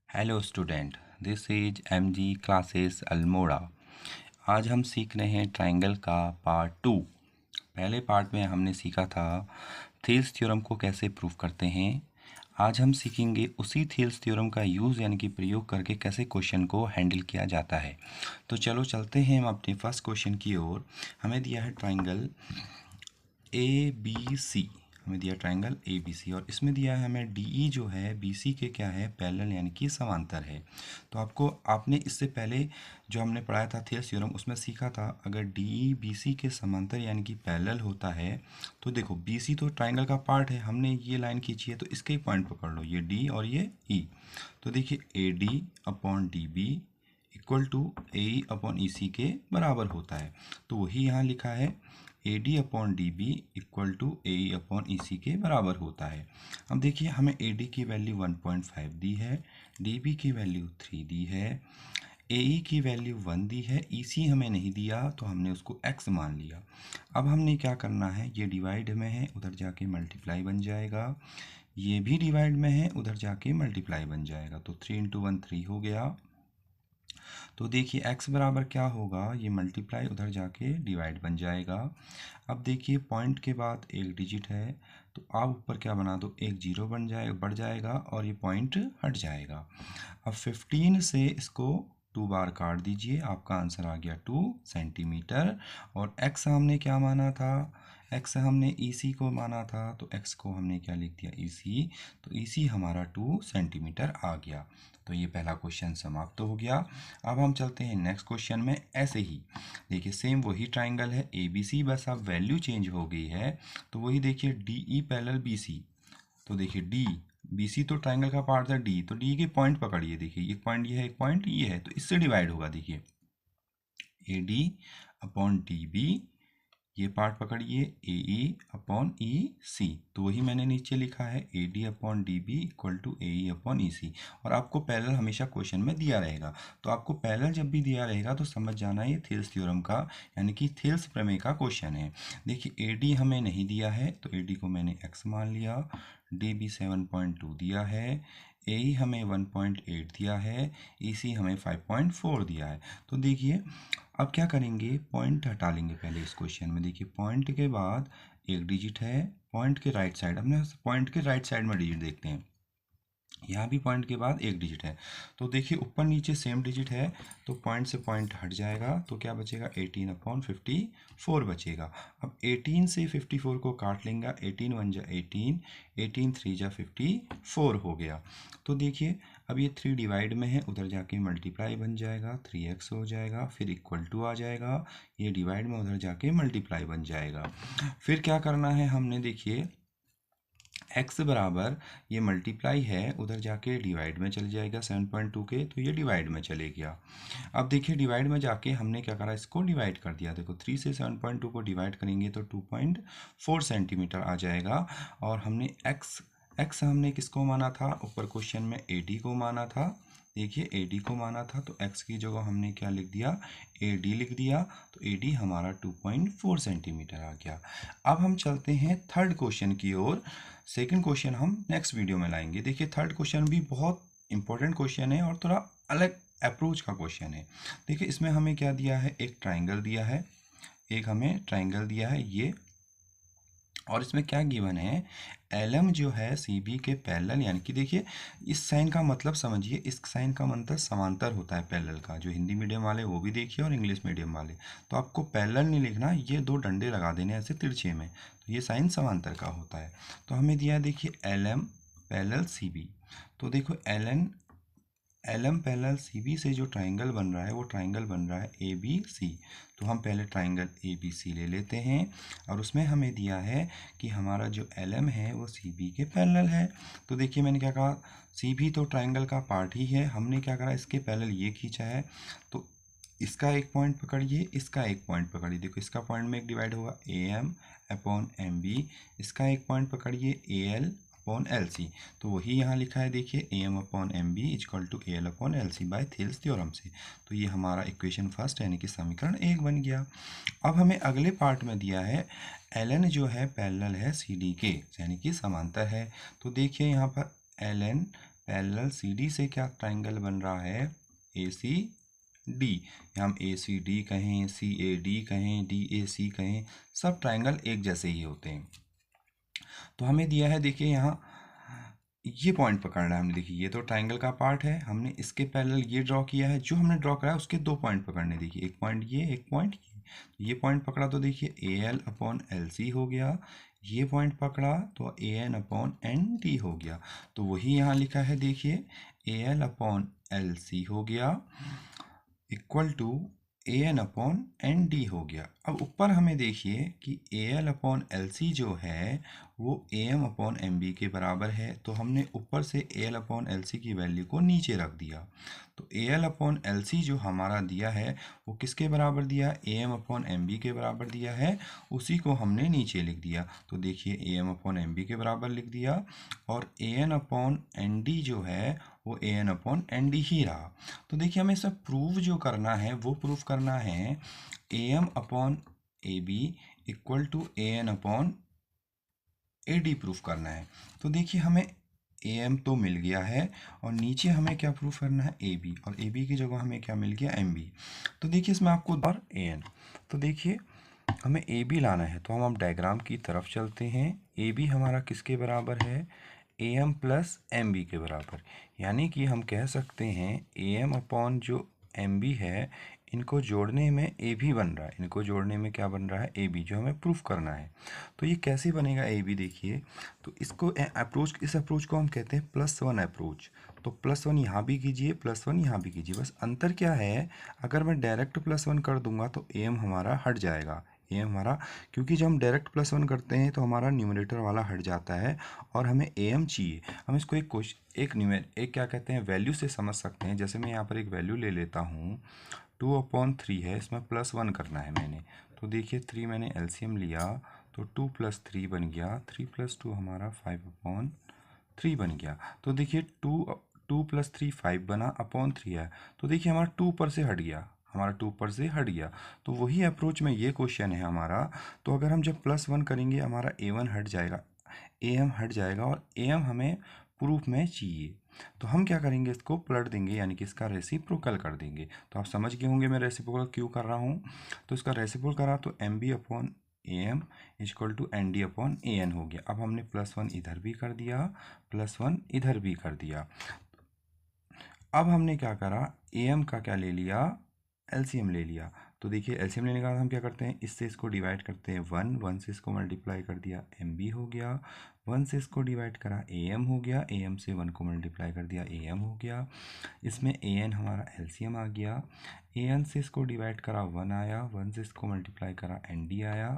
Hello student, this is M G classes Almora. आज हम सीख रहे हैं ट्राइंगल का पार्ट 2। पहले पार्ट में हमने सीखा था थेल्स थ्योरम को कैसे प्रूव करते हैं। आज हम सीखेंगे उसी थेल्स थ्योरम का यूज़ यानी कि प्रयोग करके कैसे क्वेश्चन को हैंडल किया जाता है। तो चलो चलते हैं हम अपने फर्स्ट क्वेश्चन की ओर। हमें दिया है ट्राइंगल ए बी सी, हमें दिया ट्राइंगल ए बी सी और इसमें दिया है हमें डी ई जो है बी सी के क्या है, पैरेलल यानी कि समांतर है। तो आपने इससे पहले जो हमने पढ़ाया था थेल्स थ्योरम उसमें सीखा था अगर डी ई बी सी के समांतर यानी कि पैरेलल होता है तो देखो बी सी तो ट्राइंगल का पार्ट है, हमने ये लाइन खींची है तो इसके ही पॉइंट पकड़ लो, ये डी और ये ई। तो देखिए A D upon D B equal to A E upon E C के बराबर होता है। तो वही यहाँ लिखा है A D upon D B equal to A E upon E C के बराबर होता है। अब देखिए हमें ए डी की वैल्यू 1.5 दी है, डी बी की वैल्यू 3 दी है, ए ई की वैल्यू 1 दी है, ई सी हमें नहीं दिया तो हमने उसको x मान लिया। अब हमने क्या करना है, ये डिवाइड में है उधर जाके मल्टीप्लाई बन जाएगा, ये भी डिवाइड में है उधर जाके मल्टीप्लाई बन जाएगा। तो 3 इंटू 1 3 हो गया। तो देखिए x बराबर क्या होगा, ये मल्टीप्लाई उधर जाके डिवाइड बन जाएगा। अब देखिए पॉइंट के बाद एक डिजिट है तो आप ऊपर क्या बना दो, एक जीरो बन जाएगा, बढ़ जाएगा और ये पॉइंट हट जाएगा। अब 15 से इसको 2 बार काट दीजिए, आपका आंसर आ गया 2 सेंटीमीटर। और x हमने क्या माना था, x हमने EC को माना था तो x को हमने क्या लिख दिया EC, तो EC हमारा 2 सेंटीमीटर आ गया। तो ये पहला क्वेश्चन समाप्त हो गया। अब हम चलते हैं नेक्स्ट क्वेश्चन में। ऐसे ही देखिए सेम वही ट्राइंगल है ABC, बस अब वैल्यू चेंज हो गई है। तो वही देखिए DE पैरेलल BC, तो देखिए डी बी सी तो ट्राइंगल का पार्ट था डी, तो डी के पॉइंट पकड़िए, देखिए एक पॉइंट ये है एक पॉइंट ये है तो इससे डिवाइड होगा। देखिए A D upon D B, ये पार्ट पकड़िए ए ई अपॉन ई सी, तो वही मैंने नीचे लिखा है A D upon D B equal to A E upon E C. और आपको पैरेलल हमेशा क्वेश्चन में दिया रहेगा, तो आपको पैरेलल जब भी दिया रहेगा तो समझ जाना ये थेल्स थ्योरम का यानी कि थेल्स प्रमेय का क्वेश्चन है। देखिए ए डी हमें नहीं दिया है तो ए डी को मैंने एक्स मान लिया, डी बी 7.2 दिया है, ए ई हमें 1.8 दिया है, ई सी हमें 5.4 दिया है। तो देखिए अब क्या करेंगे, पॉइंट हटा लेंगे पहले इस क्वेश्चन में। देखिए पॉइंट के बाद एक डिजिट है, पॉइंट के राइट साइड, हमने पॉइंट के राइट साइड में डिजिट देखते हैं, यहाँ भी पॉइंट के बाद एक डिजिट है। तो देखिए ऊपर नीचे सेम डिजिट है तो पॉइंट से पॉइंट हट जाएगा तो क्या बचेगा 18 अपॉन 54 बचेगा। अब 18 से 54 को काट लेंगे, 18 1 जा 18, 18 3 जा 54 हो गया। तो देखिए अब ये 3 डिवाइड में है उधर जाके मल्टीप्लाई बन जाएगा, 3x हो जाएगा, फिर इक्वल टू आ जाएगा, ये डिवाइड में उधर जाके मल्टीप्लाई बन जाएगा। फिर क्या करना है हमने, देखिए x बराबर ये मल्टीप्लाई है उधर जाके डिवाइड में चल जाएगा 7.2 के, तो ये डिवाइड में चले गया। अब देखिए डिवाइड में जाके हमने क्या करा, इसको डिवाइड कर दिया। देखो 3 से 7.2 को डिवाइड करेंगे तो 2.4 सेंटीमीटर आ जाएगा। और हमने x हमने किसको माना था, ऊपर क्वेश्चन में AD को माना था। देखिए AD को माना था तो x की जगह हमने क्या लिख दिया, AD लिख दिया, तो AD हमारा 2.4 सेंटीमीटर आ गया। अब हम चलते हैं थर्ड क्वेश्चन की ओर। सेकंड क्वेश्चन हम नेक्स्ट वीडियो में लाएंगे। देखिए थर्ड क्वेश्चन भी बहुत इंपॉर्टेंट क्वेश्चन है और थोड़ा अलग अप्रोच का क्वेश्चन है। देखिए इसमें हमें क्या दिया है, एक ट्राइंगल दिया है, एक हमें ट्राइंगल दिया है ये, और इसमें क्या गिवन है, एलएम जो है सी बी के पैरेलल, यानी कि देखिए इस साइन का मतलब समझिए, इस साइन का मतलब समांतर होता है पैरेलल का, जो हिंदी मीडियम वाले वो भी देखिए और इंग्लिश मीडियम वाले। तो आपको पैरेलल नहीं लिखना, ये दो डंडे लगा देने ऐसे तिरछे में, तो ये साइन समांतर का होता है। तो हमें दिया देखिए एलएम पैरेलल सी बी, तो देखो एलएम पैरेलल सी बी से जो ट्राइंगल बन रहा है वो ट्राइंगल बन रहा है ए बी सी। तो हम पहले ट्राइंगल ए बी सी ले लेते हैं और उसमें हमें दिया है कि हमारा जो एलएम है वो सी बी के पैरेलल है। तो देखिए मैंने क्या कहा, सी बी तो ट्राइंगल का पार्ट ही है, हमने क्या करा इसके पैरेलल ये खींचा है, तो इसका एक पॉइंट पकड़िए, इसका एक पॉइंट पकड़िए। देखो इसका पॉइंट में एक डिवाइड होगा A M upon M B, इसका एक पॉइंट पकड़िए A L upon L C, तो वही यहाँ लिखा है देखिए A M upon M B is equal to A L upon L C by Thales theorem से। तो ये हमारा इक्वेशन फर्स्ट यानी कि समीकरण 1 बन गया। अब हमें अगले पार्ट में दिया है एल एन जो है पैरेलल है सी डी के, यानी कि समांतर है। तो देखिए यहाँ पर एल एन पैरेलल CD से क्या ट्राइंगल बन रहा है, ACD। हम ACD कहें, CAD कहें, DAC कहें, सब ट्राइंगल एक जैसे ही होते हैं। तो हमें दिया है, देखिए यहाँ ये पॉइंट पकड़ना है हमने। देखिए ये तो ट्राइंगल का पार्ट है, हमने इसके पैरेलल ये ड्रॉ किया है, जो हमने ड्रॉ करा है उसके 2 पॉइंट पकड़ने। देखिए एक पॉइंट ये, एक पॉइंट ये। तो ये पॉइंट पकड़ा तो देखिए AL/LC हो गया, ये पॉइंट पकड़ा तो AN/ND हो गया। तो वही यहाँ लिखा है, देखिए AL/LC हो गया इक्वल टू AN/ND हो गया। अब ऊपर हमें देखिए कि AL/LC जो है वो AM/MB के बराबर है, तो हमने ऊपर से AL/LC की वैल्यू को नीचे रख दिया। तो AL/LC जो हमारा दिया है वो किसके बराबर दिया है, AM/MB के बराबर दिया है, उसी को हमने नीचे लिख दिया। तो देखिए AM/MB के बराबर लिख दिया, और AN/ND जो है वो AN/ND ही रहा। तो देखिए हमें सब प्रूव जो करना है वो प्रूफ करना है AM/AB equal to AN/AD proof करना है। तो देखिए हमें AM तो मिल गया है, और नीचे हमें क्या प्रूफ करना है, AB, और AB की जगह हमें क्या मिल गया, MB। तो देखिए इसमें आपको और AN, तो देखिए हमें AB लाना है, तो हम अब डायग्राम की तरफ चलते हैं। AB हमारा किसके बराबर है, AM प्लस MB के बराबर। यानी कि हम कह सकते हैं AM अपॉन जो MB है, इनको जोड़ने में AB बन रहा है, इनको जोड़ने में क्या बन रहा है, AB, जो हमें प्रूफ करना है। तो ये कैसे बनेगा AB, देखिए तो इसको अप्रोच, इस अप्रोच को हम कहते हैं +1 अप्रोच। तो +1 यहाँ भी कीजिए, +1 यहाँ भी कीजिए, बस अंतर क्या है, अगर मैं डायरेक्ट +1 कर दूंगा तो AM हमारा हट जाएगा, AM हमारा, क्योंकि जब हम डायरेक्ट +1 करते हैं तो हमारा न्यूमरेटर वाला हट जाता है, और हमें AM चाहिए। हम इसको एक एक क्या कहते हैं, वैल्यू से समझ सकते हैं। जैसे मैं यहाँ पर एक वैल्यू ले लेता हूँ, 2/3 है, इसमें +1 करना है मैंने। तो देखिए 3 मैंने LCM लिया, तो 2 + 3 बन गया, 3 + 2 हमारा 5/3 बन गया। तो देखिए 2 + 3 5 बना, अपॉन 3 है, तो देखिए हमारा 2 ऊपर से हट गया, हमारा 2 ऊपर से हट गया। तो वही अप्रोच में ये क्वेश्चन है हमारा। तो अगर हम जब +1 करेंगे हमारा A1 हट जाएगा, AM हट जाएगा, और AM हमें प्रूफ में चाहिए। तो हम क्या करेंगे, इसको पलट देंगे, यानी कि इसका रेसिप्रोकल कर देंगे। तो आप समझ गए होंगे मैं रेसिप्रोकल क्यों कर रहा हूँ। तो इसका रेसिप्रोकल करा तो MB/AM इक्वल टू ND/AN हो गया। अब हमने +1 इधर भी कर दिया, +1 इधर भी कर दिया। अब हमने क्या करा, AM का क्या ले लिया, LCM ले लिया। तो देखिए LCM लेने के बाद हम क्या करते हैं, इससे इसको डिवाइड करते हैं, 1 से इसको मल्टीप्लाई कर दिया, MB हो गया, 1 से इसको डिवाइड करा, AM हो गया, AM से 1 को मल्टीप्लाई कर दिया, AM हो गया। इसमें AN हमारा LCM आ गया, AN से इसको डिवाइड करा, 1 आया, 1 से इसको मल्टीप्लाई करा, ND आया,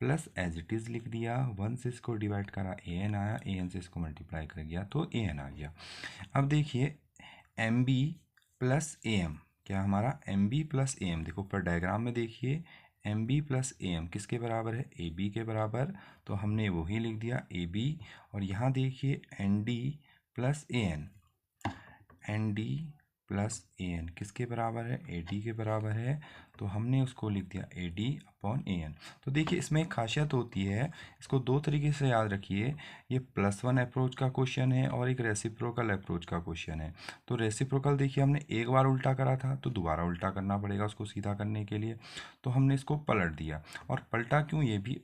प्लस एज इट इज़ लिख दिया, 1 से इसको डिवाइड करा, AN आया, AN से इसको मल्टीप्लाई कर दिया तो AN आ गया। अब देखिए MB प्लस AM, क्या हमारा MB प्लस AM, देखो ऊपर डायग्राम में देखिए MB प्लस AM किसके बराबर है, AB के बराबर। तो हमने वही लिख दिया AB, और यहाँ देखिए ND plus AN, ND plus AN किसके बराबर है, AD के बराबर है। तो हमने उसको लिख दिया AD/AN। तो देखिए इसमें एक खासियत होती है, इसको 2 तरीके से याद रखिए। ये +1 अप्रोच का क्वेश्चन है, और एक रेसिप्रोकल अप्रोच का क्वेश्चन है। तो रेसिप्रोकल देखिए हमने एक बार उल्टा करा था, तो दोबारा उल्टा करना पड़ेगा उसको सीधा करने के लिए। तो हमने इसको पलट दिया, और पलटा क्यों, ये भी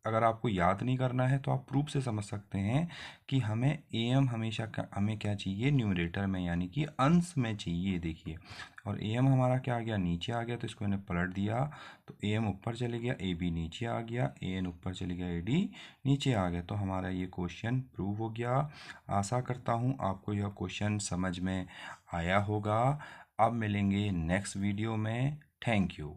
अगर आपको याद नहीं करना है तो आप प्रूफ से समझ सकते हैं कि हमें AM हमेशा हमें क्या चाहिए, न्यूमरेटर में, यानी कि अंश में चाहिए। देखिए, और AM हमारा क्या आ गया, नीचे आ गया, तो इसको मैंने पलट दिया। तो AM ऊपर चले गया, AB नीचे आ गया, AN ऊपर चले गया, AD नीचे आ गया। तो हमारा ये क्वेश्चन प्रूव हो गया। आशा करता हूँ आपको यह क्वेश्चन समझ में आया होगा। अब मिलेंगे नेक्स्ट वीडियो में। Thank you.